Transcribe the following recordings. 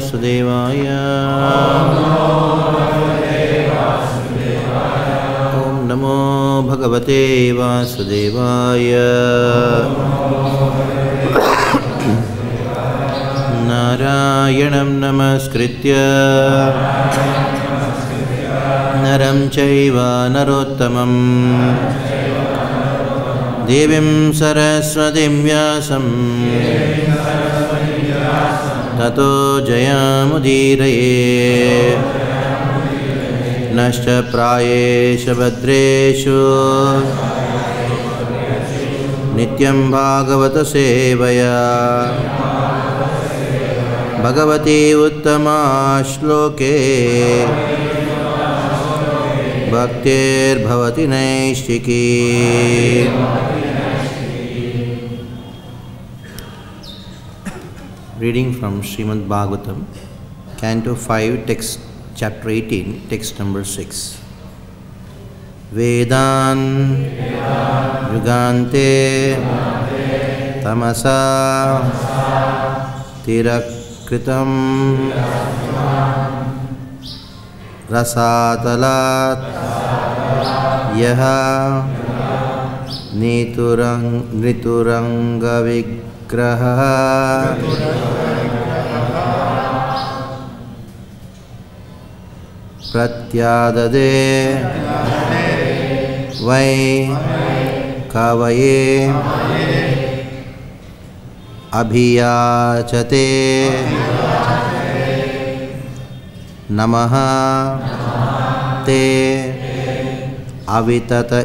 वासुदेवाय। ओम नमो भगवते वासुदेवाय। नारायणं नमस्कृत्य नरं चैव नरोत्तमं देवीं सरस्वतीं व्यासं ततो जयमुदीरये। नश्च प्रायेषु भद्रेषु नित्यं भागवत सेवया भगवती उत्तमा श्लोके भक्तिर्भवति नैष्ठिकी। Reading from Srimad Bhagavatam, Canto 5, text chapter 18, text number 6. Vedan yugante tamasa tirakritam rasatalat yaha nituranga vigraha pratyadade vai kavaye abhiyachate namaha te avitata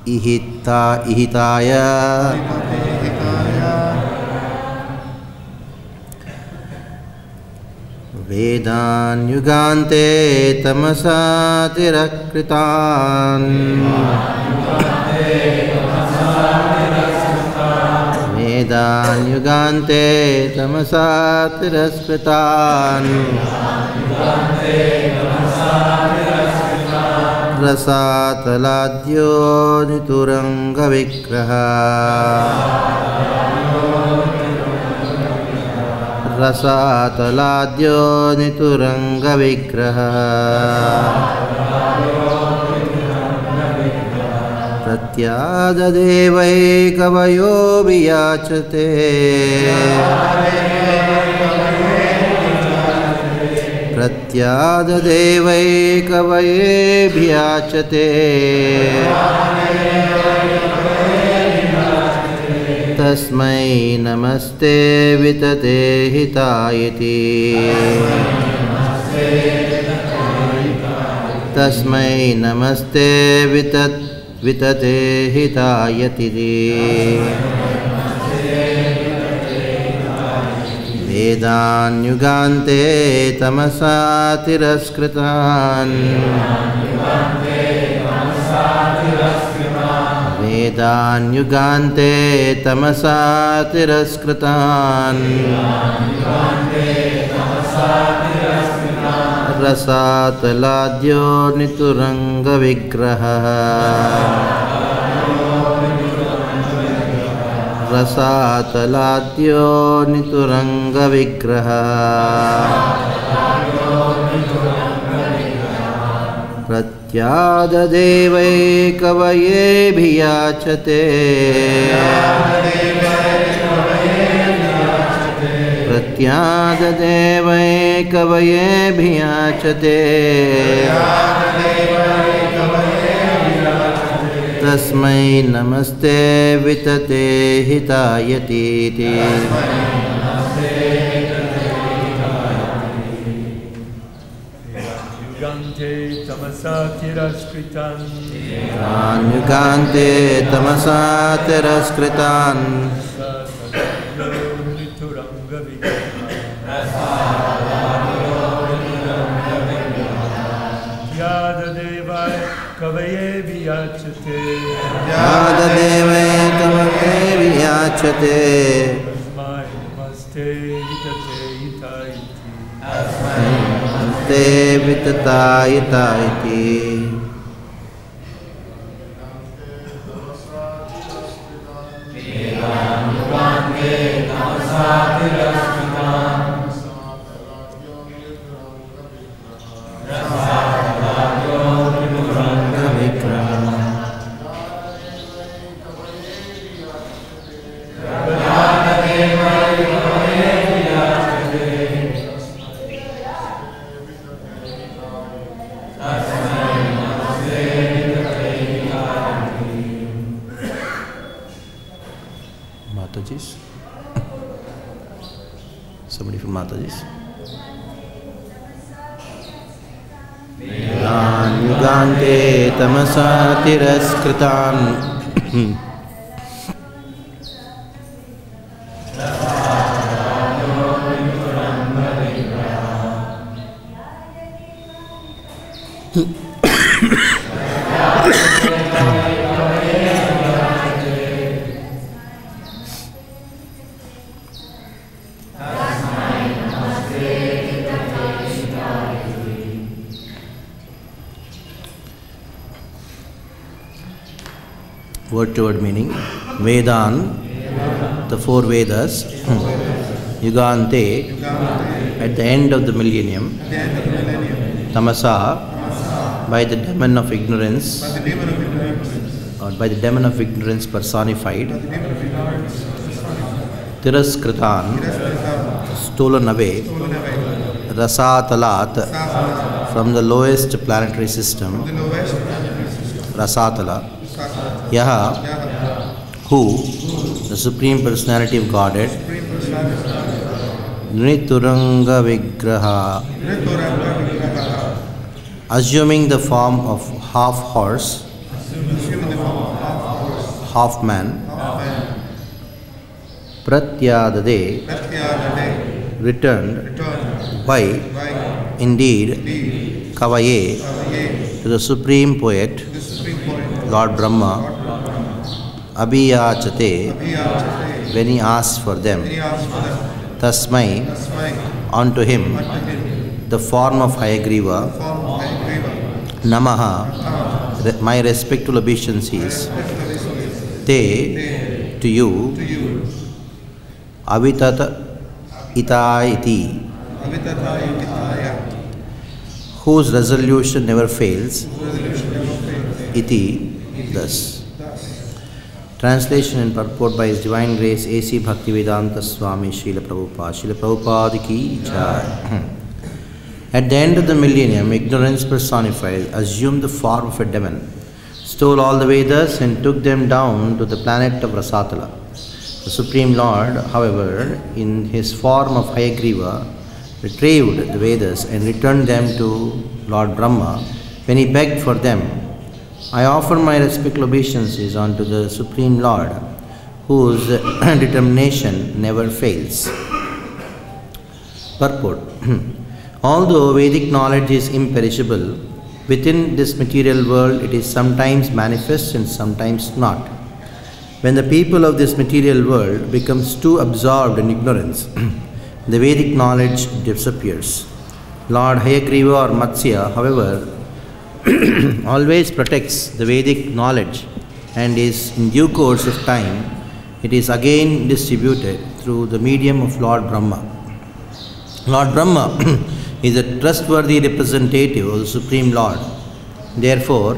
ihitaya Vedan yugante tamasa tirakritan Vedan yugante tamasa tirakritan Rasataladyo nituranga vigraha Rasataladyo nituranga vigraha Pratyadadevai kavayo viyachate Pratyadadevai kavaye viyachate Tasmai namaste vitate hitayati Tasmai namaste vitate hitayati Vedan yugante tamasa tiraskritan Vedan yugante tamasa tiraskritan Rasataladyo nituranga vigraha Rasataladyo nituranga vigraha Pratyadadevai kavaye bhiyachate Pratyadadevai kavaye bhiyachate Tasmai namaste vitate hitayati Yugante tamasa tiraskritan Yadadevai kavaye viyachate Yadadevai kavaye viyachate Tasmai namaste vitate hitayati Namaste vitatayitayati Matajis? Somebody from Matajis? Yugante tamasa tiraskritan word to word meaning. Vedan, the four Vedas, Yugante, at the end of the millennium, Tamasa, by the demon of ignorance, or by the demon of ignorance personified, Tiraskritan, stolen away, Rasatalat, from the lowest planetary system, Rasatala, Yaha, who, the Supreme Personality of Godhead, Nrituranga Vigraha, assuming the form of half horse, half man, Pratyadade, returned, why, indeed, Kavaye, to the Supreme Poet, Lord Brahma, Abhiyachate, when he asks for them, Tasmai, unto him, the form of Hayagriva, Namaha, my respectful obeisances, Te, to you, Avitata Itaiti, whose resolution never fails, Iti, thus. Translation and purport by His Divine Grace A.C. Bhaktivedanta Swami Srila Prabhupada. Srila Prabhupada ki jai. At the end of the millennium, ignorance personified assumed the form of a demon, stole all the Vedas and took them down to the planet of Rasatala. The Supreme Lord, however, in his form of Hayagriva, retrieved the Vedas and returned them to Lord Brahma when he begged for them. I offer my respectful obeisances unto the Supreme Lord, whose determination never fails. Purport. Although Vedic knowledge is imperishable, within this material world it is sometimes manifest and sometimes not. When the people of this material world becomes too absorbed in ignorance, the Vedic knowledge disappears. Lord Hayagriva or Matsya, however, always protects the Vedic knowledge, and is in due course of time, it is again distributed through the medium of Lord Brahma. Lord Brahma is a trustworthy representative of the Supreme Lord. Therefore,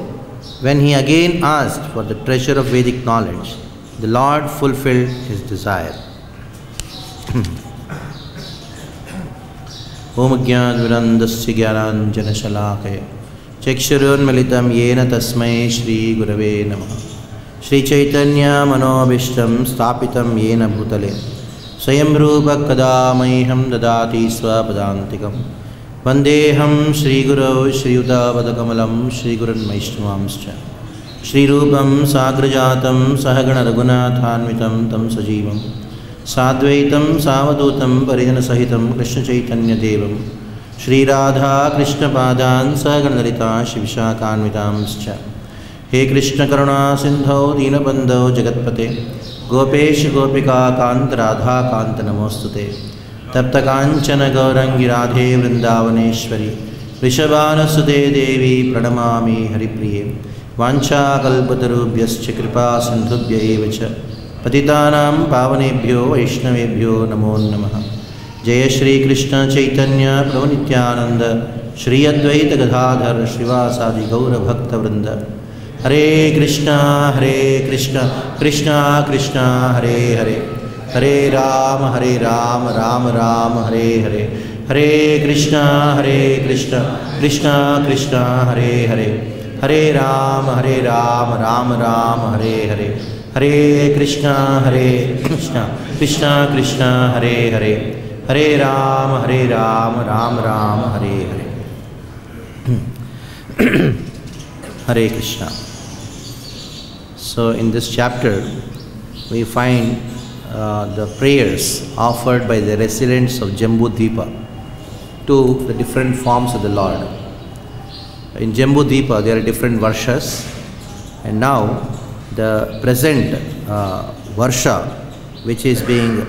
when he again asked for the treasure of Vedic knowledge, the Lord fulfilled his desire. Om Jnana-virandasya Jnananjana Shalakaya Chakshurunmilitam Yena Tasmai Shri Gurave Namaha. Shri Chaitanya Manobishtam Stapitam Yena Bhutale Swayam Rupa Kadamaiham Dadati Swapadantikam Vandeham Shri Guru Shri Udavadakamalam Shri Gurun Maishnavamscha Shri Rupam Sagrajatam Sahagana Raghunathanvitam Tam Sajivam Sadvaitam Savadutam Parijana Sahitam Krishna Chaitanya Devam Shri Radha Krishna Padan Saganarita Shivishakaanvitamscha. He Krishna Karuna Sindho Dinabandho Jagatpate Gopesh Gopika Kant Radha Kant Namostute Tapta Kanchana Gaurangi Radhe Vrindavaneshwari Rishabhana Sute Devi Pranamami Haripriye Vancha Kalpatarubhyascha Kripa Sindhubhya Evacha Patitanam Pavanebhyo Vaishnavebhyo Namo Namaha. Jaya Shri Krishna Chaitanya Prabhu Nityananda Shri Advaita Gadadhar Srivasadi Gaura Bhakta Vrinda. Hare Krishna Krishna Krishna Hare Hare Hare Rama Rama Rama Hare Hare Hare Krishna Krishna Krishna Hare Hare Hare Rama Rama Rama Hare Hare Hare Krishna, Krishna Krishna, Hare Hare, Hare Ram, Ram Ram, Hare Hare. Hare Krishna. So in this chapter, we find the prayers offered by the residents of Jambu Dvipa to the different forms of the Lord. In Jambu Dvipa, there are different varshas, and now the present varsha, which is being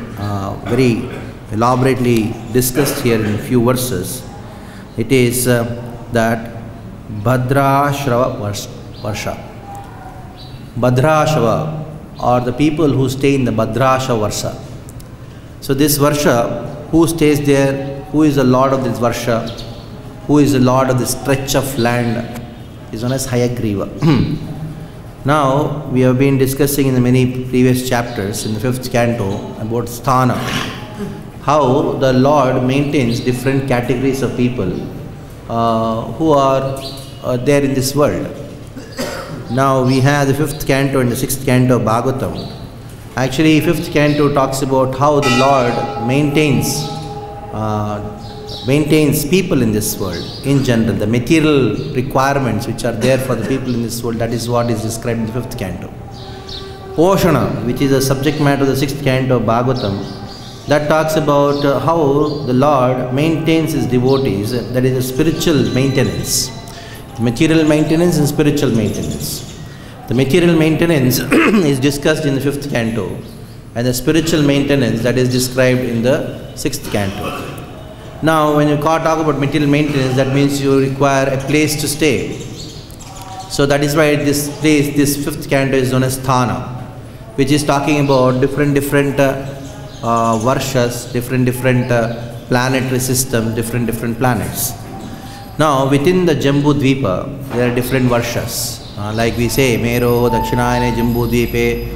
very elaborately discussed here in a few verses, it is that Bhadrashrava Varsha. Bhadrashrava are the people who stay in the Bhadrashrava Varsha. So this Varsha, who stays there, who is the Lord of this Varsha, who is the Lord of this stretch of land, is known as Hayagriva. Now, we have been discussing in the many previous chapters in the 5th canto about Sthana, how the Lord maintains different categories of people who are there in this world. Now, we have the 5th canto and the 6th canto of Bhagavatam. Actually, 5th canto talks about how the Lord maintains people in this world in general, the material requirements which are there for the people in this world. That is what is described in the 5th canto. Poshana, which is the subject matter of the 6th canto of Bhagavatam, that talks about how the Lord maintains his devotees, that is a spiritual maintenance, material maintenance and spiritual maintenance. The material maintenance is discussed in the 5th canto, and the spiritual maintenance that is described in the 6th canto. Now, when you talk about material maintenance, that means you require a place to stay. So that is why this place, this 5th canto is known as Sthana, which is talking about different varshas, different planetary systems, different planets. Now, within the Jambu Dvipa, there are different varshas. Like we say, Mero, Dakshinayane, Jambu Dvipe.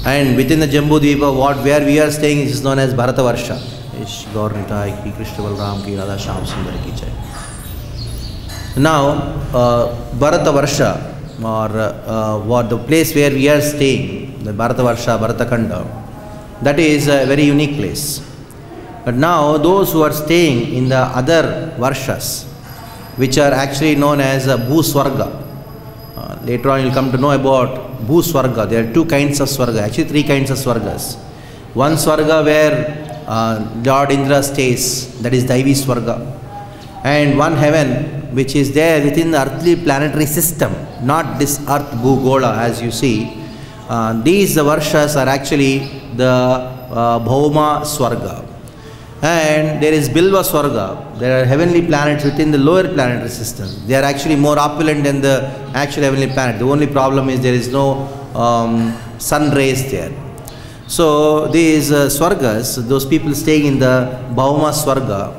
And within the Jambu Dvipa, where we are staying is known as Bharata Varsha. Now, Bharata Varsha, or what the place where we are staying, the Bharata Varsha, Bharata Khanda, that is a very unique place. But now, those who are staying in the other Varshas, which are actually known as Bhuswarga, later on you will come to know about Bhuswarga. There are 2 kinds of Swarga, actually 3 kinds of Swargas. One Swarga where Lord Indra stays, that is Daivi Swarga, and one heaven which is there within the earthly planetary system, not this earth Bhugola as you see. These Varshas are actually the Bhauma Swarga, and there is Bilva Swarga. There are heavenly planets within the lower planetary system. They are actually more opulent than the actual heavenly planet. The only problem is there is no sun rays there. So these Swargas, those people staying in the Bhauma Swarga,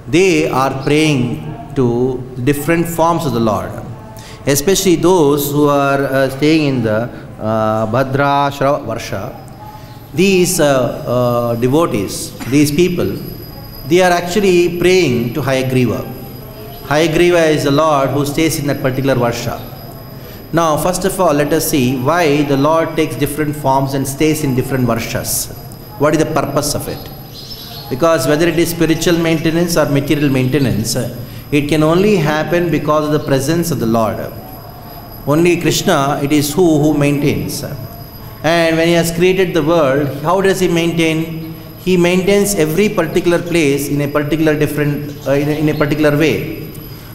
they are praying to different forms of the Lord. Especially those who are staying in the Bhadrashrava Varsha. These devotees, these people, they are actually praying to Hayagriva. Hayagriva is the Lord who stays in that particular Varsha. Now, first of all, let us see why the Lord takes different forms and stays in different Varshas. What is the purpose of it? Because whether it is spiritual maintenance or material maintenance, it can only happen because of the presence of the Lord. Only Krishna, it is who maintains. And when he has created the world, how does he maintain? He maintains every particular place in a particular in a particular way.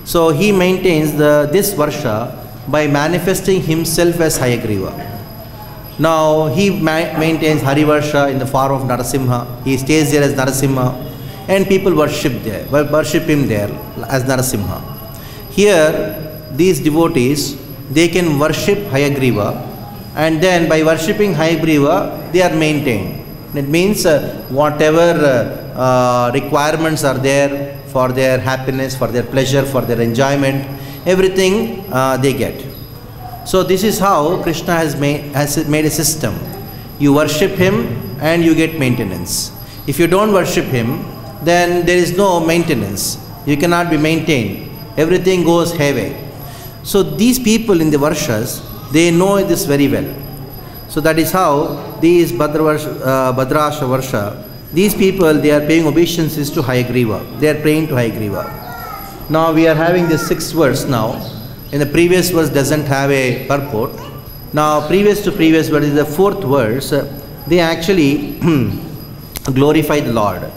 So he maintains this Varsha by manifesting himself as Hayagriva. Now he maintains Harivarsha in the form of Narasimha. He stays there as Narasimha, and people worship him there as Narasimha. Here, these devotees, they can worship Hayagriva, and then by worshipping Hayagriva, they are maintained. It means whatever requirements are there for their happiness, for their pleasure, for their enjoyment, everything they get. So this is how Krishna has made a system. You worship him and you get maintenance. If you don't worship him, then there is no maintenance. You cannot be maintained. Everything goes hayway. So these people in the Varshas, they know this very well. So that is how these Bhadrasha Varsha, these people, they are paying obeisances to Hayagriva. They are praying to Hayagriva. Now we are having the 6th verse now. In the previous verse doesn't have a purport. Now previous to previous verse is the 4th verse. They actually glorify the Lord.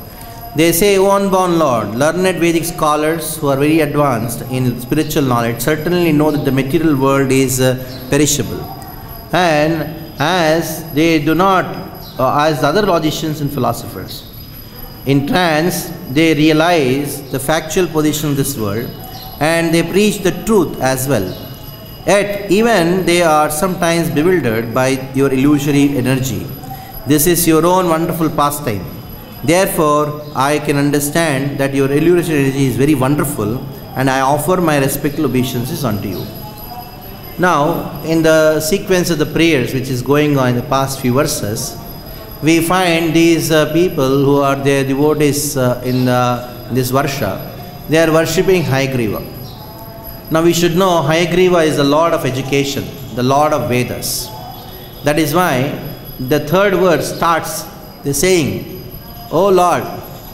They say, O unborn Lord, learned Vedic scholars who are very advanced in spiritual knowledge certainly know that the material world is perishable. And as they do not, as the other logicians and philosophers, in trance they realize the factual position of this world and they preach the truth as well. Yet even they are sometimes bewildered by your illusory energy. This is your own wonderful pastime. Therefore, I can understand that your illusory energy is very wonderful and I offer my respectful obeisances unto you. Now, in the sequence of the prayers which is going on in the past few verses, we find these people who are their devotees in this Varsha, they are worshipping Hayagriva. Now we should know Hayagriva is the Lord of education, the Lord of Vedas. That is why the 3rd verse starts the saying, O Lord,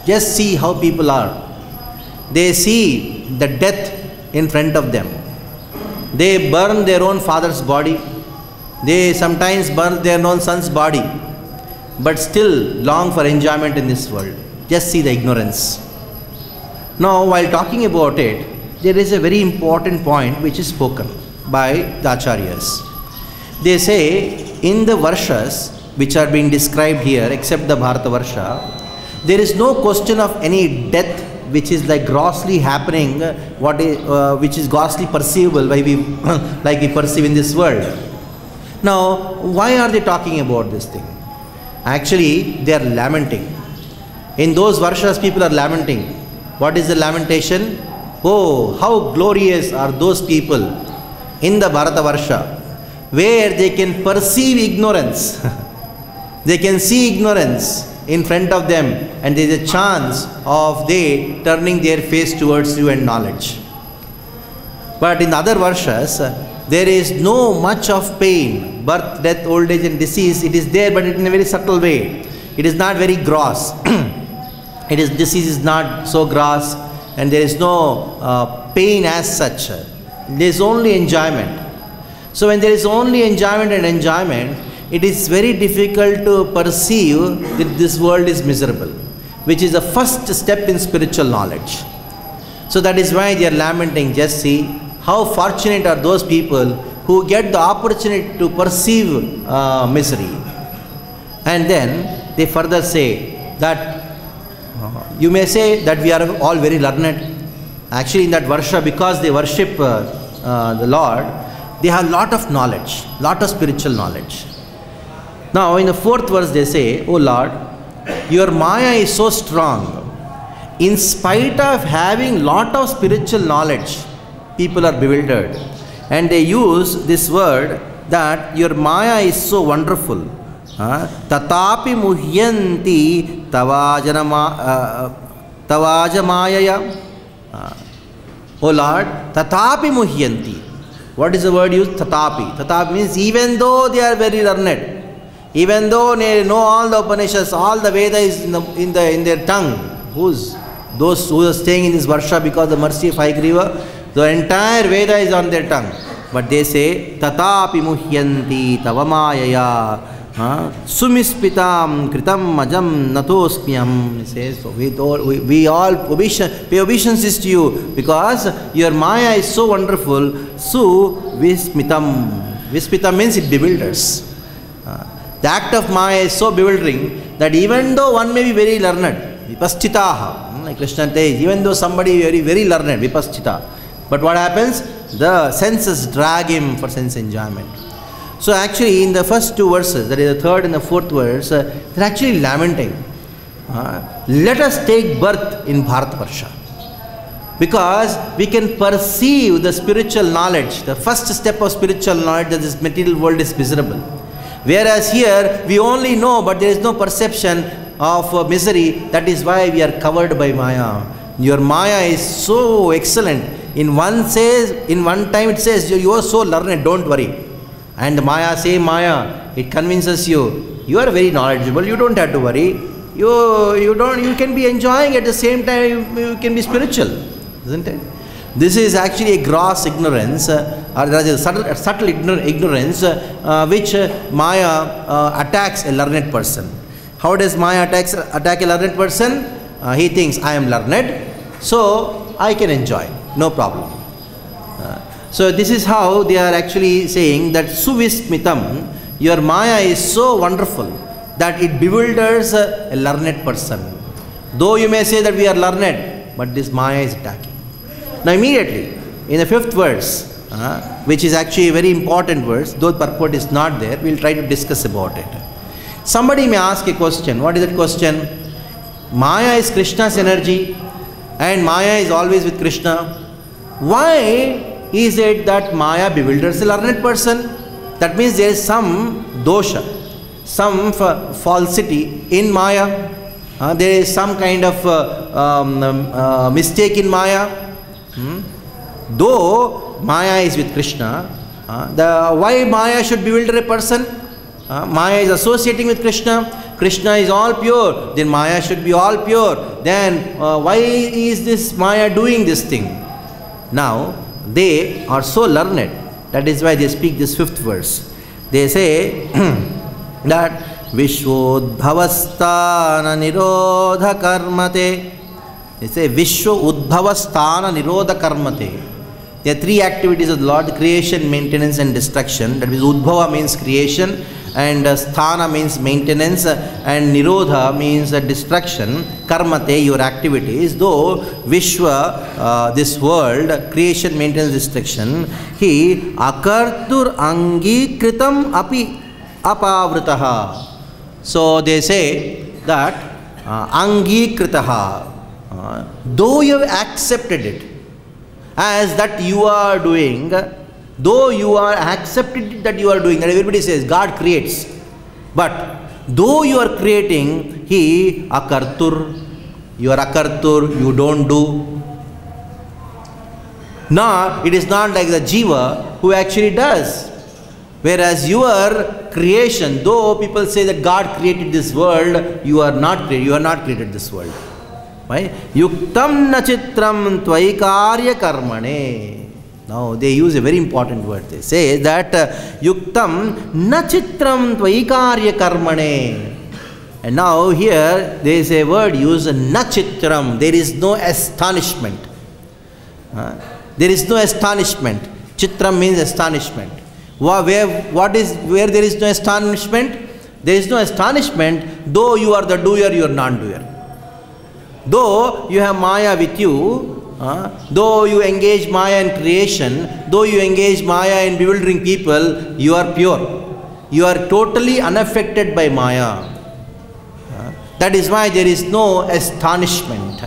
just see how people are. They see the death in front of them. They burn their own father's body. They sometimes burn their own son's body. But still long for enjoyment in this world. Just see the ignorance. Now, while talking about it, there is a very important point which is spoken by the Acharyas. They say, in the Varshas which are being described here, except the Bharata Varsha, there is no question of any death which is like grossly happening, which is grossly perceivable by we, like we perceive in this world. Now, why are they talking about this thing? Actually, they are lamenting. In those Varshas, people are lamenting. What is the lamentation? Oh, how glorious are those people in the Bharata Varsha, where they can perceive ignorance. They can see ignorance in front of them and there is a chance of they turning their face towards you and knowledge. But in other Varshas, there is no much of pain, birth, death, old age and disease. It is there but in a very subtle way. It is not very gross. Disease is not so gross and there is no pain as such. There is only enjoyment. So when there is only enjoyment and enjoyment, it is very difficult to perceive that this world is miserable, which is the first step in spiritual knowledge. So that is why they are lamenting. Just see how fortunate are those people who get the opportunity to perceive misery. And then they further say that you may say that we are all very learned. Actually in that Varsha, because they worship the Lord, they have lot of knowledge, lot of spiritual knowledge. Now in the 4th verse they say, O Lord, your Maya is so strong. In spite of having lot of spiritual knowledge, people are bewildered. And they use this word that your Maya is so wonderful. Tatapi muhyanti tavajamayaya. O Lord, tatapi muhyanti. What is the word used? Tatapi. Tatapi means even though they are very learned, even though they know all the Upanishads, all the Veda is in their tongue. Those who are staying in this Varsha because of the mercy of Hayagriva, the entire Veda is on their tongue. But they say, Tatapi muhyanti tavamayaya sumispitam kritam majam natosmyam. He says, so we all pay obeisances to you because your Maya is so wonderful. Su vismitam. Vismitam means it bewilders. The act of Maya is so bewildering that even though one may be very learned, vipaschitaha, like Krishna says, even though somebody is very learned, vipaschita, but what happens? The senses drag him for sense enjoyment. So actually in the first 2 verses, that is the 3rd and the 4th verse, they are actually lamenting. Let us take birth in Bharatavarsha. Because we can perceive the spiritual knowledge, the first step of spiritual knowledge, that this material world is miserable. Whereas here, we only know, but there is no perception of misery. That is why we are covered by Maya. Your Maya is so excellent. In one time it says, you are so learned, don't worry. And the Maya, same Maya, it convinces you, you are very knowledgeable, you don't have to worry. You can be enjoying at the same time, you can be spiritual, isn't it? This is actually a gross ignorance, or there is a subtle ignorance which Maya attacks a learned person. How does Maya attack a learned person? He thinks, I am learned, so I can enjoy, no problem. So this is how they are actually saying that Suvismitam, your Maya is so wonderful that it bewilders a learned person. Though you may say that we are learned, but this Maya is attacking. Now immediately, in the 5th verse, which is actually a very important verse, though purport is not there, we will try to discuss about it. Somebody may ask a question. What is that question? Maya is Krishna's energy and Maya is always with Krishna. Why is it that Maya bewilders a learned person? That means there is some dosha, some falsity in Maya. There is some kind of mistake in Maya. Though Maya is with Krishna, why Maya should bewilder a person? Maya is associating with Krishna. Krishna is all pure, then Maya should be all pure. Then why is this Maya doing this thing? Now they are so learned, that is why they speak this 5th verse. They say that Vishvodbhavastana Nirodha Karmate. They say Vishwa Udbhavasthana Nirodha Karmate. There are 3 activities of the Lord: creation, maintenance and destruction. That means Udbhava means creation, and Sthana means maintenance, and Nirodha means destruction. Karmate, your activities. Though Vishwa, this world, creation, maintenance, destruction, he Akartur Angi Kritam Api Apavritaha. So they say that Angi Kritaha. Though you have accepted it as that you are doing, though you are accepted it that you are doing, and everybody says God creates, but though you are creating, he akartur, you are akartur, you don't do. Now it is not like the jiva who actually does. Whereas your creation, though people say that God created this world, you are not created this world. Right? Yuktam na chitram tvaikarya karmane. Now they use a very important word. They say that yuktam na chitram tvaikarya karmane. And now here there is a word used, na chitram. There is no astonishment. There is no astonishment. Chitram means astonishment. Where there is no astonishment? There is no astonishment, though you are the doer, you are non-doer. Though you have Maya with you, though you engage Maya in creation, though you engage Maya in bewildering people, you are pure. You are totally unaffected by Maya. That is why there is no astonishment.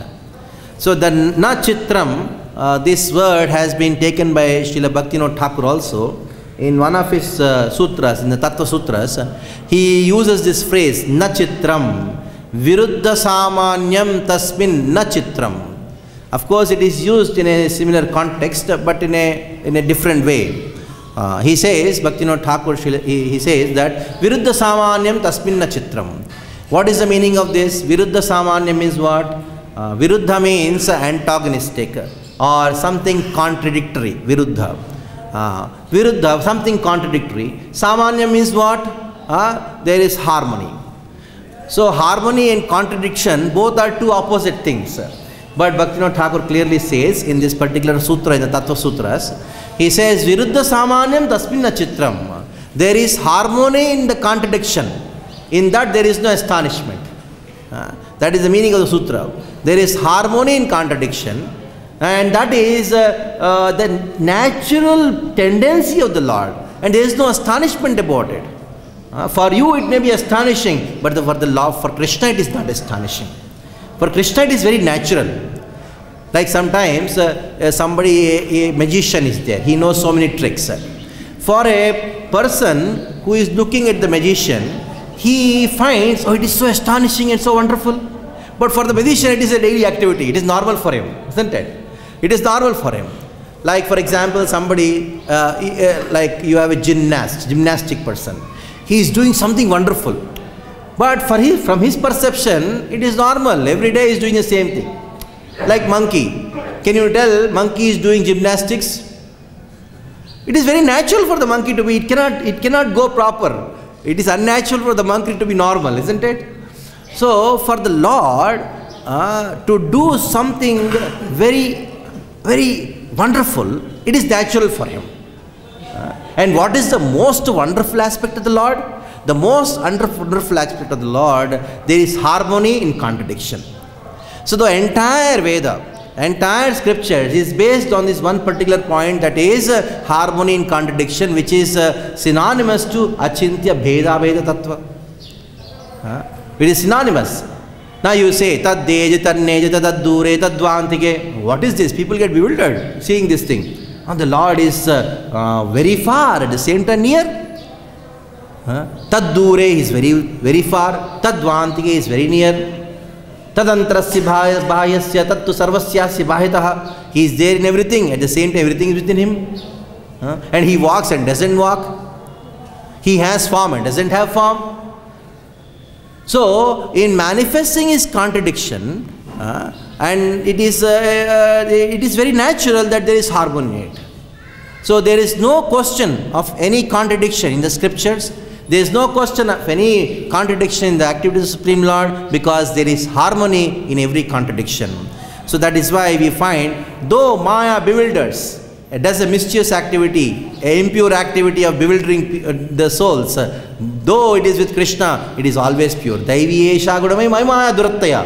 So the na chitram, this word has been taken by Srila Bhaktivinoda Thakur also. In one of his sutras, in the Tattva Sutras, he uses this phrase, na chitram. Viruddha samanyam tasmin na chitram. Of course, it is used in a similar context, but in a different way. He says, Bhaktivinoda Thakur, he says that Viruddha samanyam tasmin na chitram. What is the meaning of this? Viruddha samanyam means what? Viruddha means antagonistic or something contradictory. Viruddha. Viruddha, something contradictory. Samanyam means what? There is harmony. So harmony and contradiction, both are two opposite things. But Bhaktivinoda Thakur clearly says in this particular sutra, in the Tattva Sutras, he says, Viruddha samanyam tasmin na chitram. There is harmony in the contradiction. In that there is no astonishment. That is the meaning of the sutra. There is harmony in contradiction, and that is the natural tendency of the Lord. And there is no astonishment about it. For you it may be astonishing, but for Krishna it is not astonishing. For Krishna it is very natural. Like sometimes a magician is there, he knows so many tricks. For a person who is looking at the magician, he finds, oh, it is so astonishing and so wonderful. But for the magician it is a daily activity, it is normal for him, isn't it? It is normal for him. Like for example, somebody, like you have a gymnastic person. He is doing something wonderful. But from his perception, it is normal. Every day he is doing the same thing. Like monkey. Can you tell monkey is doing gymnastics? It is very natural for the monkey to be, it cannot go proper. It is unnatural for the monkey to be normal, isn't it? So for the Lord to do something very, very wonderful, it is natural for him. And what is the most wonderful aspect of the Lord? The most wonderful aspect of the Lord, there is harmony in contradiction. So the entire Veda, entire scripture is based on this one particular point, that is harmony in contradiction, which is synonymous to achintya bheda veda tattva. It is synonymous. Now you say tad deja, tad neja, tad dure, tad dvantike. What is this? People get bewildered seeing this thing. The Lord is very far, at the same time near. Tad dure is very, very far. Tad dvantike is very near. Tadantrasya bhahyasya tattu sarvasyasya bhahyataha. He is there in everything. At the same time, everything is within him. And he walks and doesn't walk. He has form and doesn't have form. So, in manifesting his contradiction, and it is very natural that there is harmony in it. So, there is no question of any contradiction in the scriptures. There is no question of any contradiction in the activities of the Supreme Lord, because there is harmony in every contradiction. So that is why we find, though Maya bewilders, it does a mischievous activity, an impure activity of bewildering the souls, though it is with Krishna, it is always pure. Daivi esha gudamai Maya durattaya.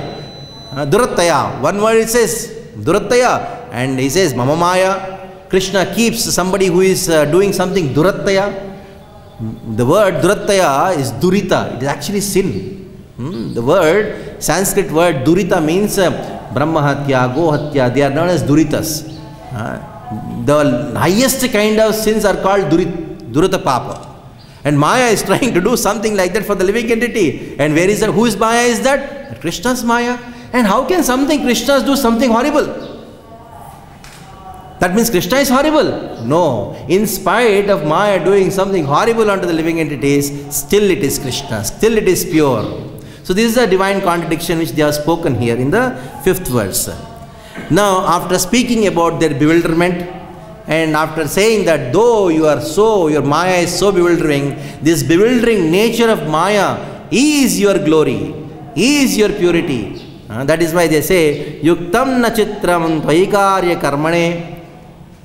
Durattaya, one word it says, durattaya, and he says Mama Maya. Krishna keeps somebody who is doing something durattaya. The word durattaya is durita. It is actually sin. The word, Sanskrit word durita means brahmahatya, gohatya. They are known as duritas. The highest kind of sins are called durita papa. And Maya is trying to do something like that for the living entity. And where is that? Whose Maya is that? Krishna's Maya. And how can Krishnas do something horrible? That means Krishna is horrible? No. In spite of Maya doing something horrible unto the living entities, still it is Krishna, still it is pure. So this is a divine contradiction which they have spoken here in the 5th verse. Now after speaking about their bewilderment, and after saying that though your Maya is so bewildering, this bewildering nature of Maya is your glory, is your purity. That is why they say, Yuktam na chitram tvaikarya karmane.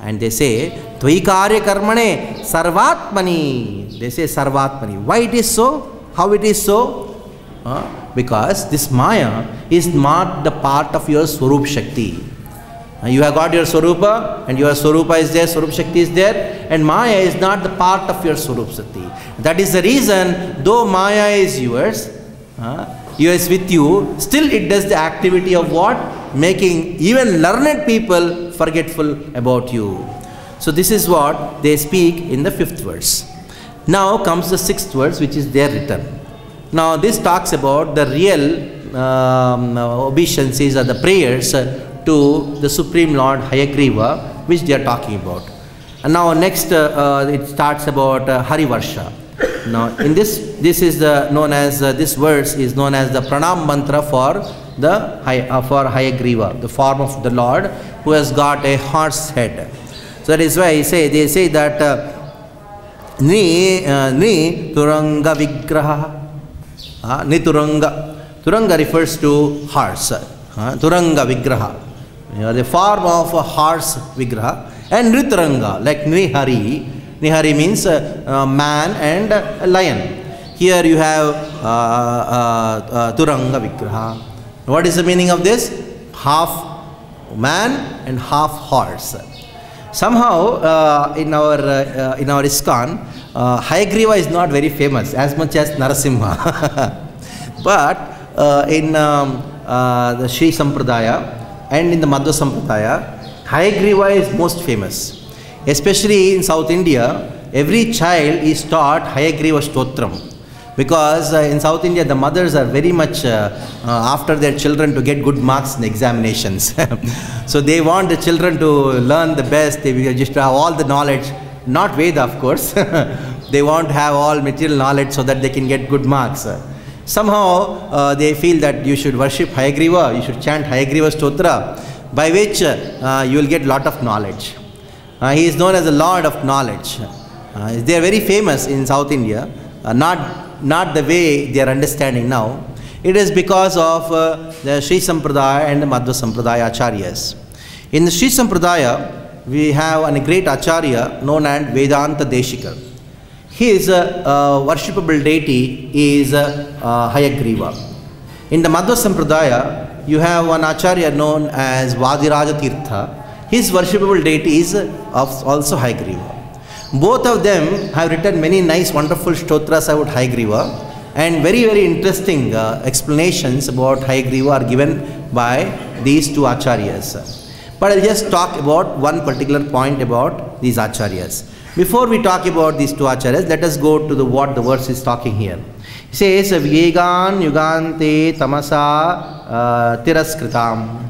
And they say, Tvaikarya karmane sarvatmani. They say sarvatmani. Why it is so? How it is so? Because this Maya is not the part of your Swarup Shakti. You have got your Swarupa, and your Swarupa is there, Swarup Shakti is there, and Maya is not the part of your Swarup Shakti. That is the reason, though Maya is yours, is with you, still it does the activity of what? Making even learned people forgetful about you. So this is what they speak in the 5th verse. Now comes the 6th verse, which is their return. Now this talks about the real obeisances or the prayers to the Supreme Lord Hayagriva, which they are talking about. And now next it starts about Harivarsha. Now in this is known as this verse is known as the Pranam mantra for the for Hayagriva, the form of the Lord who has got a horse head. So that is why they say that Ni Turanga Vigraha. Ni Turanga. Turanga refers to horse. Turanga Vigraha. The form of a horse Vigraha. And Nituranga, like Nihari. Nihari means man and a lion. Here you have Turanga Vigraha. What is the meaning of this? Half man and half horse. Somehow in our ISKCON, Hayagriva is not very famous as much as Narasimha. But in the Sri Sampradaya and in the Madhva Sampradaya, Hayagriva is most famous. Especially in South India, every child is taught Hayagriva Stotram. Because in South India, the mothers are very much after their children to get good marks in examinations. So they want the children to learn the best, they will just have all the knowledge, not Veda of course. They want to have all material knowledge so that they can get good marks. Somehow they feel that you should worship Hayagriva, you should chant Hayagriva Stotra, by which you will get lot of knowledge. He is known as the Lord of Knowledge. They are very famous in South India, not the way they are understanding now. It is because of the Sri Sampradaya and the Madhva Sampradaya Acharyas. In the Sri Sampradaya, we have a great Acharya known as Vedanta Deshika. His worshipable deity is Hayagriva. In the Madhva Sampradaya, you have one Acharya known as Vadiraja Tirtha. His worshipable deity is also Hayagriva. Both of them have written many nice, wonderful stotras about Hayagriva, and very, very interesting explanations about Hayagriva are given by these two Acharyas. But I'll just talk about one particular point about these Acharyas. Before we talk about these two Acharyas, let us go to what the verse is talking here. It says, Vyegan Yugante Tamasa Tiraskritam.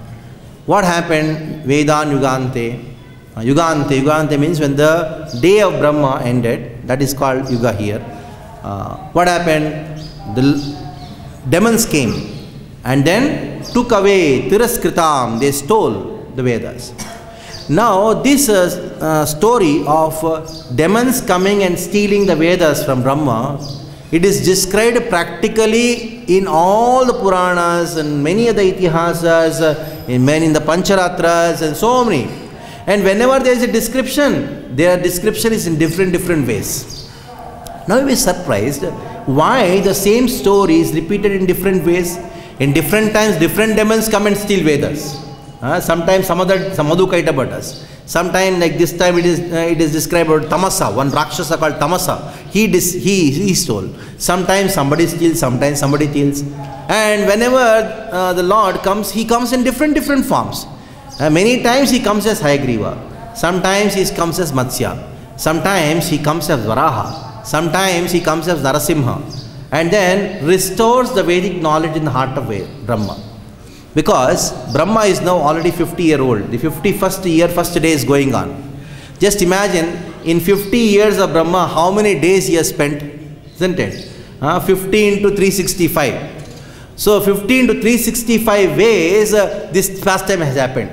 What happened? Vedan Yugante. Yugante means when the day of Brahma ended, that is called Yuga here. What happened? The demons came and then took away Tiraskritam, they stole the Vedas. Now this story of demons coming and stealing the Vedas from Brahma, it is described practically in all the Puranas and many of the Itihasas, in the Pancharatras and so many. And whenever there is a description, their description is in different ways. Now we are surprised why the same story is repeated in different ways. In different times, different demons come and steal Vedas. Sometimes some Madhukaita Bhattas. Sometimes like this time it is described about Tamasa, one Rakshasa called Tamasa. He stole. Sometimes somebody steals, sometimes somebody steals. And whenever the Lord comes, he comes in different forms. Many times he comes as Hayagriva. Sometimes he comes as Matsya. Sometimes he comes as Varaha. Sometimes he comes as Narasimha. And then restores the Vedic knowledge in the heart of Brahma. Because Brahma is now already 50-year-old. The 51st year, first day is going on. Just imagine, in 50 years of Brahma, how many days he has spent, isn't it? 50 into 365. So 50 into 365 ways this pastime has happened.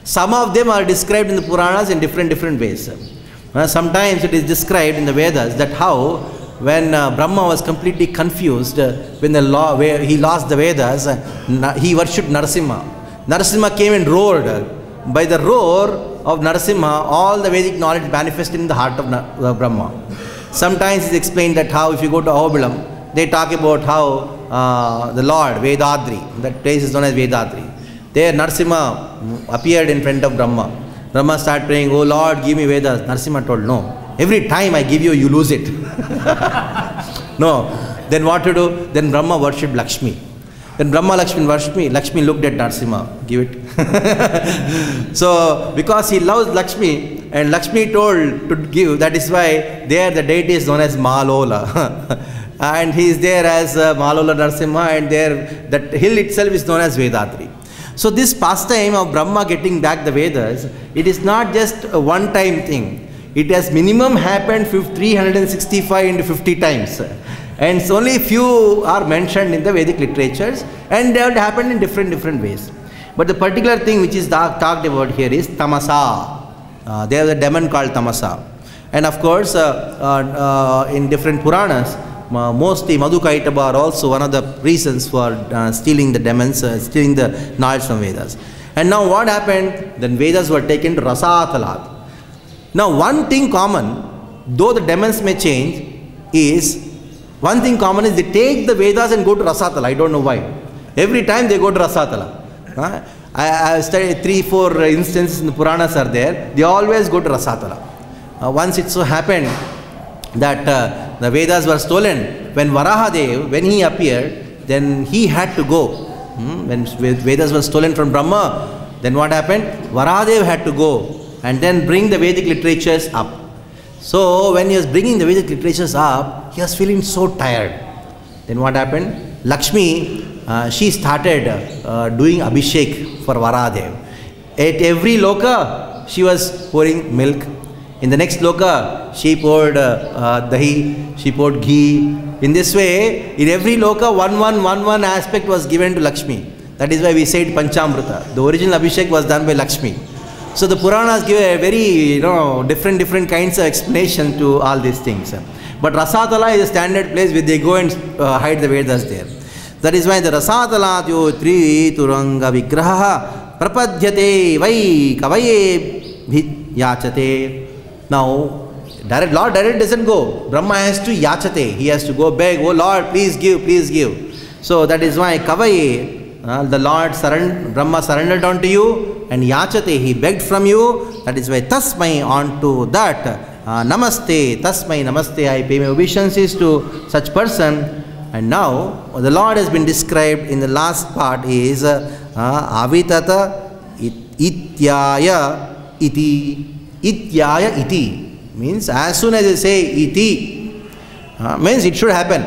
Some of them are described in the Puranas in different ways. Sometimes it is described in the Vedas that how when Brahma was completely confused, when he lost the Vedas, he worshipped Narasimha. Narasimha came and roared. By the roar of Narasimha, all the Vedic knowledge manifested in the heart of Brahma. Sometimes it's explained that how if you go to Ahobilam, they talk about how the Lord, Vedadri, that place is known as Vedadri. There Narasimha appeared in front of Brahma. Brahma started praying, oh Lord, give me Vedas. Narasimha told, no. Every time I give you, you lose it. No. Then what to do? Then Brahma worshipped Lakshmi. When Brahma Lakshmi worshipped me, Lakshmi looked at Narasimha, give it. So, because he loves Lakshmi, and Lakshmi told to give, that is why there the deity is known as Malola. And he is there as Malola Narasimha, and there that hill itself is known as Vedadri. So this pastime of Brahma getting back the Vedas, it is not just a one-time thing. It has minimum happened 365 into 50 times. And so only few are mentioned in the Vedic literatures, and they have happened in different ways. But the particular thing which is talked about here is Tamasa. There is a demon called Tamasa. And of course, in different Puranas, mostly Madhukaitaba are also one of the reasons for stealing the demons, stealing the knowledge from Vedas. And now what happened? Then Vedas were taken to Rasatalat. Now one thing common, though the demons may change, is one thing common is they take the Vedas and go to Rasatala. I don't know why. Every time they go to Rasatala. I studied 3-4 instances in the Puranas are there. They always go to Rasatala. Once it so happened that the Vedas were stolen, when Varahadev, when he appeared, then he had to go. When Vedas were stolen from Brahma, then what happened? Varahadev had to go and then bring the Vedic literatures up. So when he was bringing the Vedic literatures up, he was feeling so tired. Then what happened? Lakshmi, she started doing Abhishek for Varadev. At every loka, she was pouring milk. In the next loka, she poured dahi, she poured ghee. In this way, in every loka, one aspect was given to Lakshmi. That is why we said Panchamrita. The original Abhishek was done by Lakshmi. So the Puranas give a very, different kinds of explanation to all these things. But Rasatala is a standard place where they go and hide the Vedas there. That is why the Rasatala Tri Turanga Vigraha Prapadyate Vai Kavaye Yachate. Now, Lord direct doesn't go. Brahma has to yachate. He has to go beg, oh Lord, please give, please give. So that is why Kavaye, the Lord Brahma surrendered unto you, and yachate, he begged from you. That is why Tasmai onto that. Namaste, Tasmai Namaste, I pay my obeisances to such person. And now, the Lord has been described in the last part is Avitata Ityaya Iti. Ityaya iti means as soon as they say iti, means it should happen.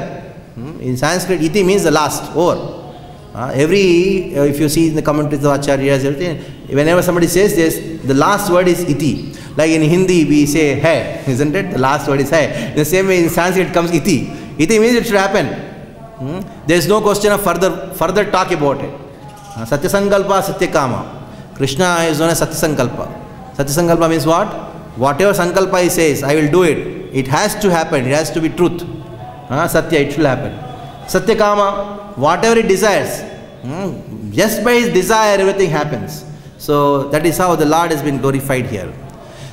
In Sanskrit, iti means the last, over. If you see in the commentaries of Acharyas, everything, whenever somebody says this, the last word is iti. Like in Hindi, we say hai, isn't it? The last word is hai. In the same way, in Sanskrit, it comes iti. Iti means it should happen. There is no question of further talk about it. Satyasankalpa, Satyakama. Krishna is known as Satyasankalpa. Satyasankalpa means what? Whatever Sankalpa he says, I will do it. It has to happen. It has to be truth. Satya, it should happen. Satyakama, whatever he desires, just by his desire, everything happens. So that is how the Lord has been glorified here.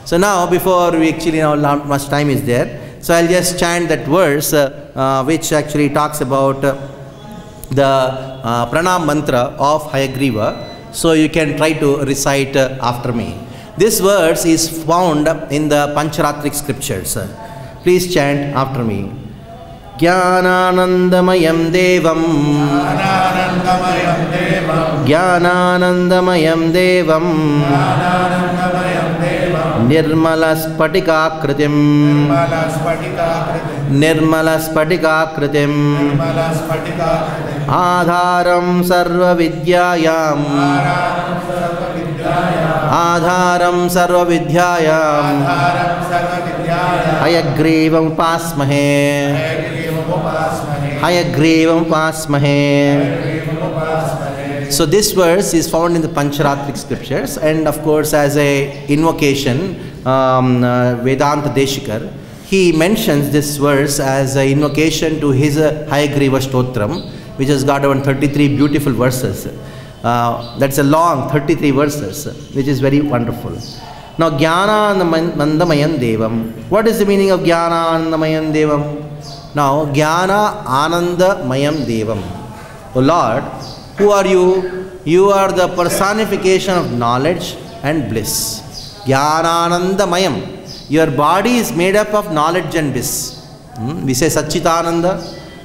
So now, before we actually, not much time is there, so I'll just chant that verse which actually talks about the pranam mantra of Hayagriva. So you can try to recite after me. This verse is found in the Pancharatric scriptures. Please chant after me. Jnananandamayam devam Jnananandamayam devam Nirmalaspatikakritim Nirmalaspatikakritim Adharam sarva vidyayam Adharam sarva vidyayam Hayagrivam upasmahe Hayagrivam upasmahe. So this verse is found in the Pancharatric scriptures, and of course as a invocation, Vedanta Deshikar, he mentions this verse as an invocation to his Hayagriva Stotram, which has got around 33 beautiful verses. That's a long 33 verses, which is very wonderful. Now, Jnananandamayan Devam. What is the meaning of Jnananandamayan Devam? Now, Jnana Anandamayam Devam. Oh Lord, who are you? You are the personification of knowledge and bliss. Jnananandamayam. Your body is made up of knowledge and bliss. We say Satchitananda.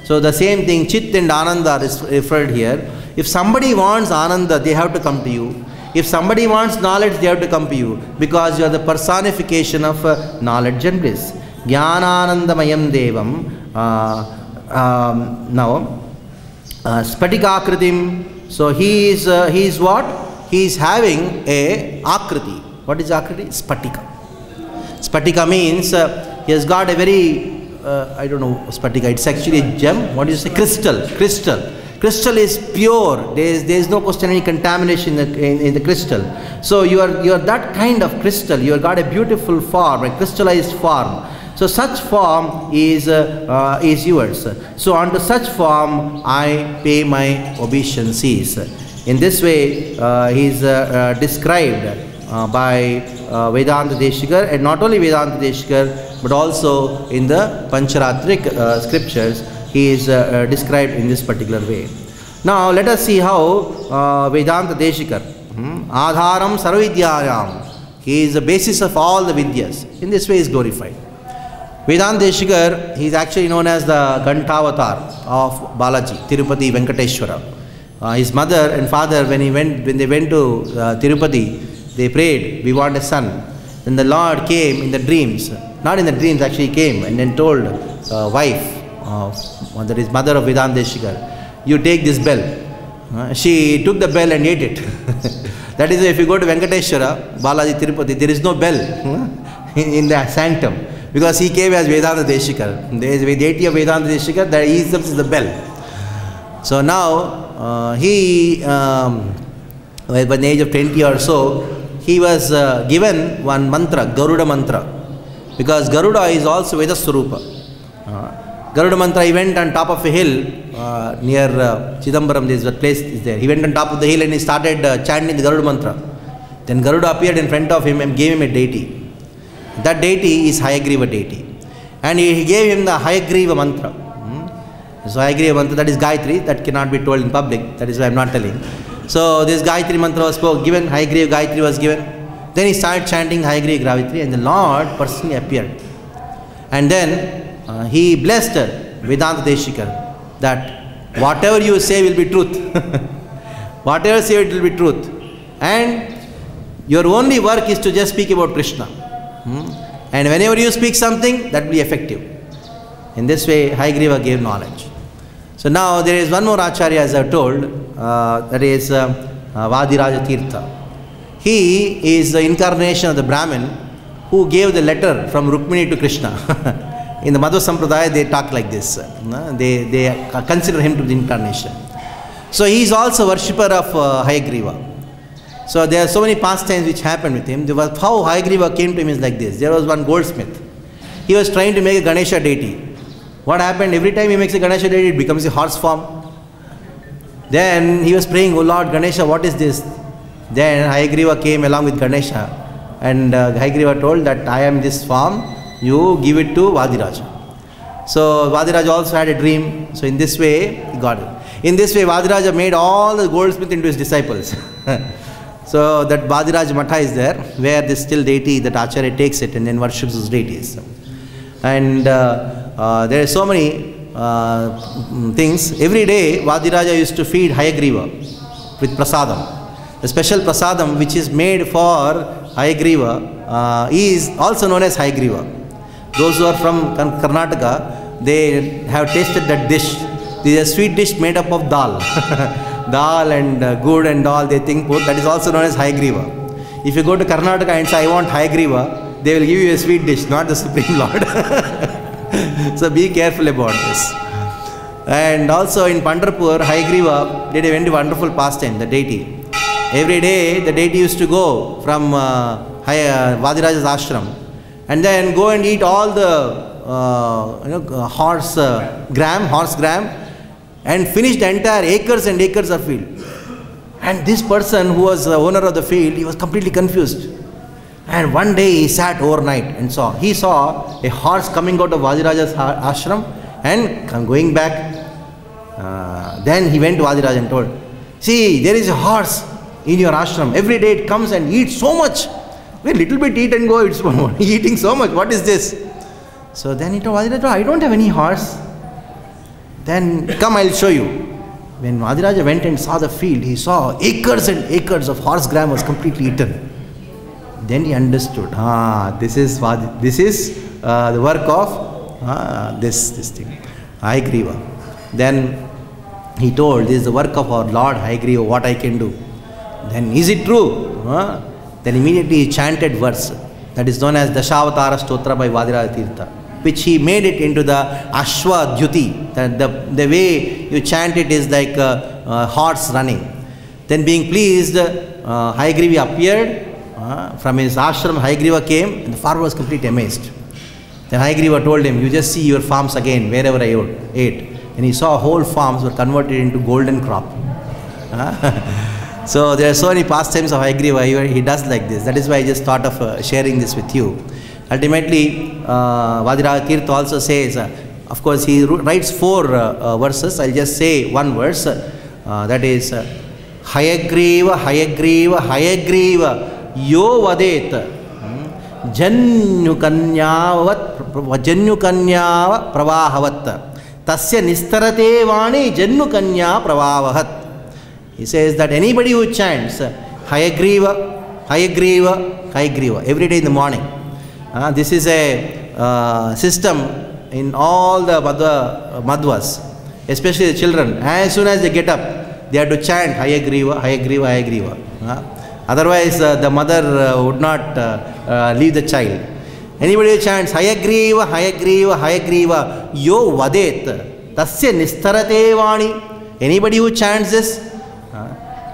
So the same thing, Chit and Ananda is referred here. If somebody wants Ananda, they have to come to you. If somebody wants knowledge, they have to come to you, because you are the personification of knowledge and bliss. Jnananandamayam Devam. Now, Spatikakritim. So he is what? He is having a akriti. What is akriti? Spatika. Spatika means he has got a very, I don't know, Spatika. It's actually a gem. What do you say? Crystal. Crystal. Crystal is pure. There is no question any contamination in the crystal. So you are that kind of crystal. You have got a beautiful form, a crystallized form. So such form is yours. So unto such form I pay my obeisances. In this way he is described by Vedanta Deshikar, and not only Vedanta Deshikar but also in the Pancharatric scriptures he is described in this particular way. Now let us see how Vedanta Deshikar, Adharam Sarvavidyayam, he is the basis of all the Vidyas. In this way he is glorified. Vedanta Deshikar, he is actually known as the Gantavatar of Balaji, Tirupati Venkateshwara. His mother and father, when they went to Tirupati, they prayed, we want a son. Then the Lord came in the dreams, not in the dreams, actually came and then told wife that is mother of Vedanta Deshikar, you take this bell. She took the bell and ate it. That is, if you go to Venkateshwara, Balaji Tirupati, there is no bell in the sanctum, because he came as Vedanta Deshikar. There is the deity of Vedanta Deshikar, that he himself is the bell. So now, he, by the age of 20 or so, he was given one mantra, Garuda mantra, because Garuda is also Veda Swarupa. Garuda mantra, he went on top of a hill near Chidambaram, there is a place is there. He went on top of the hill and he started chanting the Garuda mantra. Then Garuda appeared in front of him and gave him a deity. That deity is Hayagriva deity. And he gave him the Hayagriva mantra. So Hayagriva mantra, that is Gayatri, that cannot be told in public, that is why I am not telling. So this Gayatri mantra was given, Hayagriva Gayatri was given. Then he started chanting Hayagriva Gayatri and the Lord personally appeared. And then he blessed Vedanta Deshikar that whatever you say will be truth. Whatever you say it will be truth. And your only work is to just speak about Krishna. And whenever you speak something, that will be effective. In this way, Hayagriva gave knowledge. So now there is one more Acharya, as I have told, that is Vadiraja Tirtha. He is the incarnation of the Brahmin who gave the letter from Rukmini to Krishna. In the Madhva Sampradaya, they talk like this. They consider him to be the incarnation. So he is also worshipper of Hayagriva. So there are so many pastimes which happened with him. How Hayagriva came to him is like this. There was one goldsmith. He was trying to make a Ganesha deity. What happened? Every time he makes a Ganesha deity, it becomes a horse form. Then he was praying, "Oh Lord Ganesha, what is this?" Then Hayagriva came along with Ganesha. And Hayagriva told that I am this form. You give it to Vadiraja. So Vadiraja also had a dream. So in this way, he got it. In this way, Vadiraja made all the goldsmiths into his disciples. So that Vadiraja Matha is there, where this still deity, that Acharya takes it and then worships his deities. And there are so many things. Every day, Vadiraja used to feed Hayagriva with prasadam. The special prasadam which is made for Hayagriva is also known as Hayagriva. Those who are from Karnataka, they have tasted that dish. This is a sweet dish made up of dal. Dal and good and all, they think that is also known as Hayagriva. If you go to Karnataka and say, I want Hayagriva, they will give you a sweet dish, not the Supreme Lord. So be careful about this. And also in Pandharpur, Hayagriva did a very wonderful pastime, the deity. Every day, the deity used to go from Vadiraja's ashram and then go and eat all the horse gram, and finish the entire acres and acres of field. And this person who was the owner of the field, he was completely confused. And one day he sat overnight and he saw a horse coming out of Vadiraja's ashram and going back. Then he went to Vadiraja and told, "See, there is a horse in your ashram. Every day it comes and eats so much. A little bit eat and go, it's eating so much. What is this?" So then he told Vadiraja, "I don't have any horse." Then, "Come, I'll show you." When Vadiraja went and saw the field, he saw acres and acres of horse gram was completely eaten. Then he understood, this is the work of this thing, Hayagriva. Then he told, "This is the work of our Lord Hayagriva, what I can do." Then, "Is it true?" Then immediately he chanted verse that is known as Dashavatara Stotra by Vadiraja Tirtha, which he made it into the Ashwa Dhyuti. The way you chant it is like a horse running. Then being pleased, Hayagriva appeared. From his ashram, Hayagriva came and the farmer was completely amazed. Then Hayagriva told him, "You just see your farms again, wherever I ate." And he saw whole farms were converted into golden crop. So there are so many pastimes of Hayagriva, he does like this. That is why I just thought of sharing this with you. Ultimately, Vadiraja Tirtha also says, of course he writes 4 verses, I'll just say one verse, that is, Hayagriva, Hayagriva, Hayagriva, Yo Vadet, Janyukanyava Pravahavat, Tasya Nistarate Vani Janyukanya Pravavahat. He says that anybody who chants Hayagriva, Hayagriva, Hayagriva every day in the morning. This is a system in all the madhvas, especially the children, as soon as they get up, they have to chant Hayagriva, Hayagriva, Hayagriva. Otherwise, the mother would not leave the child. Anybody who chants Hayagriva, Hayagriva, Hayagriva, Yo Vadet, Tasya Nistarate Vani. Anybody who chants this,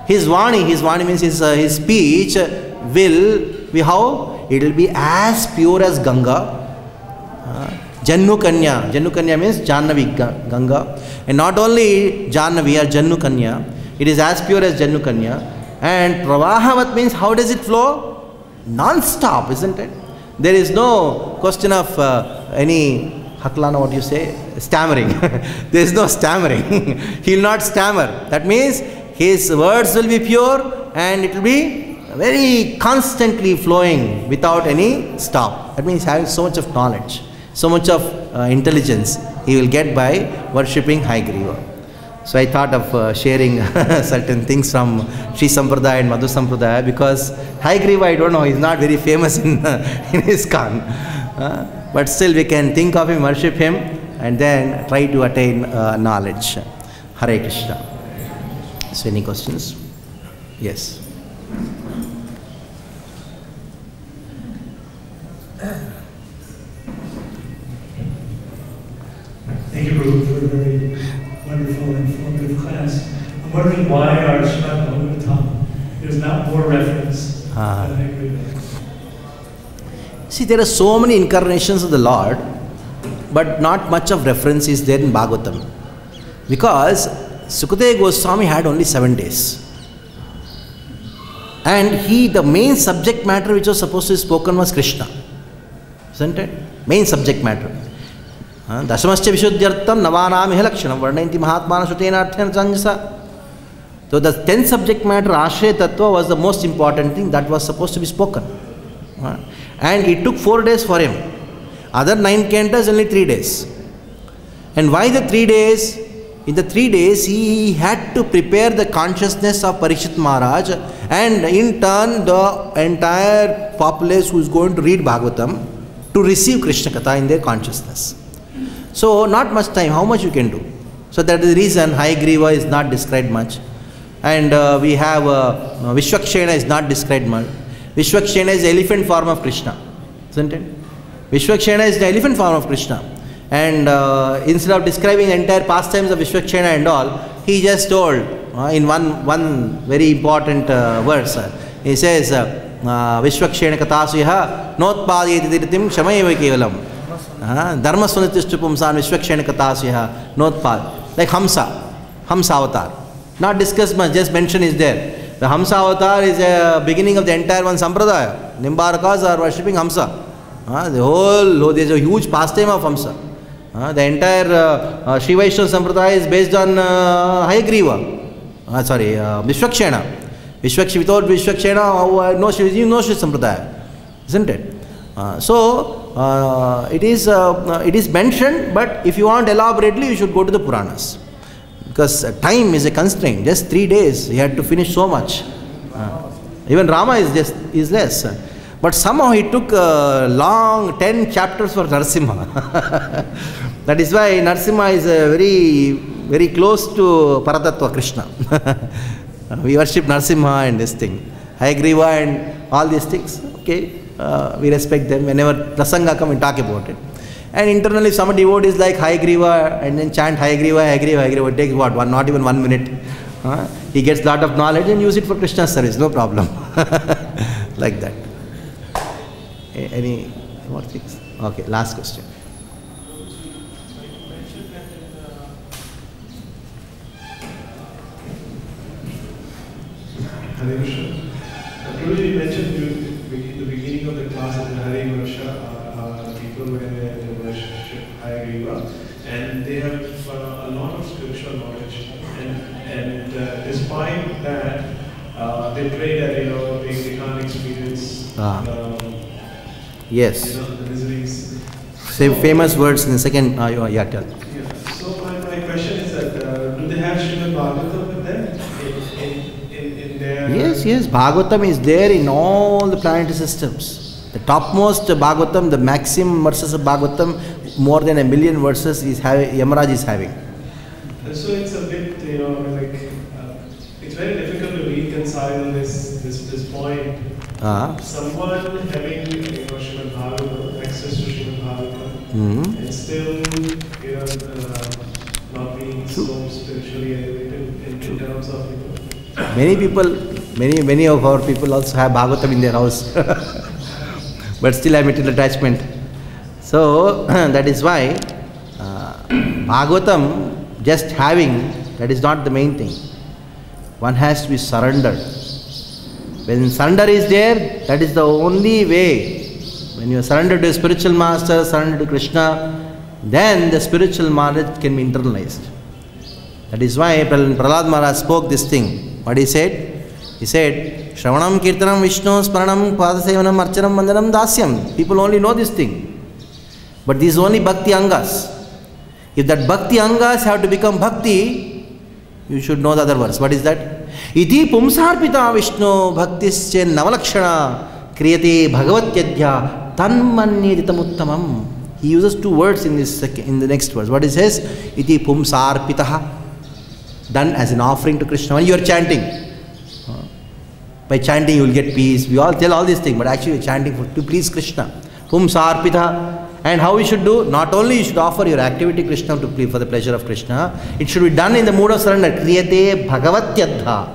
his Vani means his speech will be how? It will be as pure as Ganga. Jannu Kanya means Jannavi Ganga. And not only Jannavi or Jannu Kanya, it is as pure as Jannu Kanya. And Pravahavat means how does it flow? Non-stop, isn't it? There is no question of any, Haklana, what do you say? Stammering. There is no stammering. He will not stammer. That means his words will be pure and it will be very constantly flowing without any stop. That means having so much of knowledge, so much of intelligence he will get by worshipping Hayagriva. So I thought of sharing certain things from Sri Sampradaya and Madhu Sampradaya, because Hayagriva, I don't know, is not very famous in ISKCON. But still we can think of him, worship him, and then try to attain knowledge. Hare Krishna. So any questions? Yes. Thank you, Prabhu, for a very wonderful and informative class. I'm wondering why our Srimad Bhagavatam, there's not more reference than Hayagriva. See, there are so many incarnations of the Lord, but not much of reference is there in Bhagavatam. Because Sukadeva Goswami had only 7 days. And the main subject matter which was supposed to be spoken was Krishna. Isn't it? Main subject matter. Dashamascha Vishuddhyartam Navanamiha Lakshanam Varnayanti Mahatmana Shutena Arthena Janjasa. So the 10th subject matter, Ashraya Tattva, was the most important thing that was supposed to be spoken. And it took 4 days for him. Other 9 cantos, only 3 days. And why the 3 days? In the 3 days, he had to prepare the consciousness of Parikshit Maharaj, and in turn, the entire populace who is going to read Bhagavatam to receive Krishna Katha in their consciousness. So, not much time. How much you can do? So, that is the reason Hayagriva is not described much. And we have Vishwakshena is not described much. Vishwakshena is the elephant form of Krishna, isn't it? Vishwakshena is the elephant form of Krishna. And instead of describing the entire pastimes of Vishwakshena and all, he just told in one very important verse. He says, Vishwakshena katasyaha notpadayati diritim kshamayeva kevalam. Dharma sunatishtu pumsan Vishwakshena katasyaha notpad. Like Hamsa avatar. Not discussed much, just mention is there. The Hamsa avatar is a beginning of the entire one Sampradaya. Nimbarakas are worshipping Hamsa. There is a huge pastime of Hamsa. The entire Sri Vaishnava Sampradaya is based on Hayagriva. Vishwakshena. Without Vishwakshena, no Sri Sampradaya. Isn't it? It is mentioned, but if you want elaborately, you should go to the Puranas. Because time is a constraint. Just 3 days, he had to finish so much. Even Rama is less. But somehow he took long 10 chapters for Narasimha. That is why Narasimha is very, very close to Paratattva Krishna. We worship Narasimha and this thing. Hayagriva and all these things. Okay, we respect them. Whenever Prasanga come, we talk about it. And internally, if some devotee is like Hayagriva and then chant Hayagriva, it takes what? Not even 1 minute. He gets lot of knowledge and use it for Krishna's service, no problem. Like that. Any more things? Okay, last question. Hare Krishna. You mentioned in the beginning of the class that Hare Varsha people when they worship Hayagriva, and they have a lot of spiritual knowledge, and despite that, they pray that they can't experience. Yes. The miseries. Say famous words in the second. Tell. Yeah. So my question is that do they have Srimad Bhagavatam with them in their? Yes. Bhagavatam is there in all the planetary systems. The topmost Bhagavatam, the maximum verses of Bhagavatam, more than 1 million verses Yamaraj is having. And so it's a bit, it's very difficult to reconcile this point. Someone having, Srimad Bhagavatam, access to Srimad Bhagavatam, and still, not being so spiritually elevated in terms of, Many people, many of our people also have Bhagavatam in their house, but still have material attachment. So that is why Bhagavatam, just having, that is not the main thing. One has to be surrendered. When surrender is there, that is the only way. When you are surrendered to a spiritual master, surrendered to Krishna, then the spiritual knowledge can be internalized. That is why Prahlad Maharaj spoke this thing. What he said? He said, Shravanam Kirtanam Vishnu Sparanam Padasevanam Archanam Mandanam Dasyam. People only know this thing. But these are only Bhakti Angas. If that Bhakti Angas have to become Bhakti, you should know the other verse. What is that? Iti Pumsarpita Vishnu Bhaktische Navalakshana Kriyate Bhagavatyadhya Tanmanyeditamuttamam. He uses two words in the next verse. What is his? Iti Pumsarpitaha. Done as an offering to Krishna. When you are chanting, by chanting you will get peace. We all tell all these things, but actually you are chanting to please Krishna. Pumsarpitaha. And how we should do? Not only you should offer your activity Krishna to play for the pleasure of Krishna, it should be done in the mood of surrender. Kriyate Bhagavatyadha.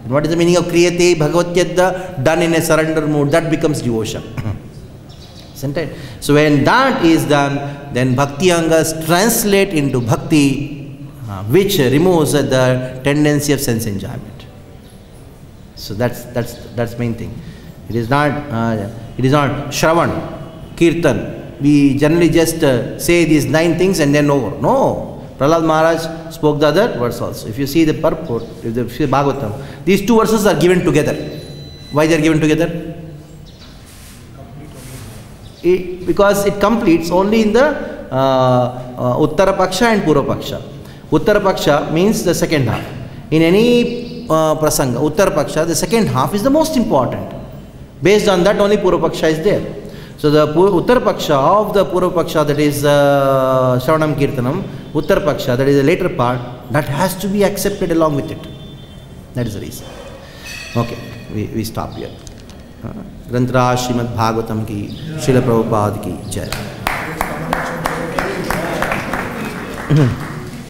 What is the meaning of Kriyate Bhagavatyadha? Done in a surrender mood. That becomes devotion. Isn't it? So when that is done, then Bhakti Angas translate into Bhakti, which removes the tendency of sense enjoyment. So that's main thing. It is not Shravan, Kirtan. We generally just say these 9 things and then over. No. Prahlad Maharaj spoke the other verse also. If you see the purport, if you see Bhagavatam, these 2 verses are given together. Why they are given together? Because it completes only in the Uttara Paksha and Purva Paksha. Uttara Paksha means the second half. In any prasanga, Uttara Paksha, the second half is the most important. Based on that only Purva Paksha is there. So the Uttara Paksha of the Purva Paksha, that is Shravanam Kirtanam, Uttara Paksha, that is the later part, that has to be accepted along with it. That is the reason. Okay, we stop here. Granthra Srimad Bhagavatam ki, Srila Prabhupada ki Jai.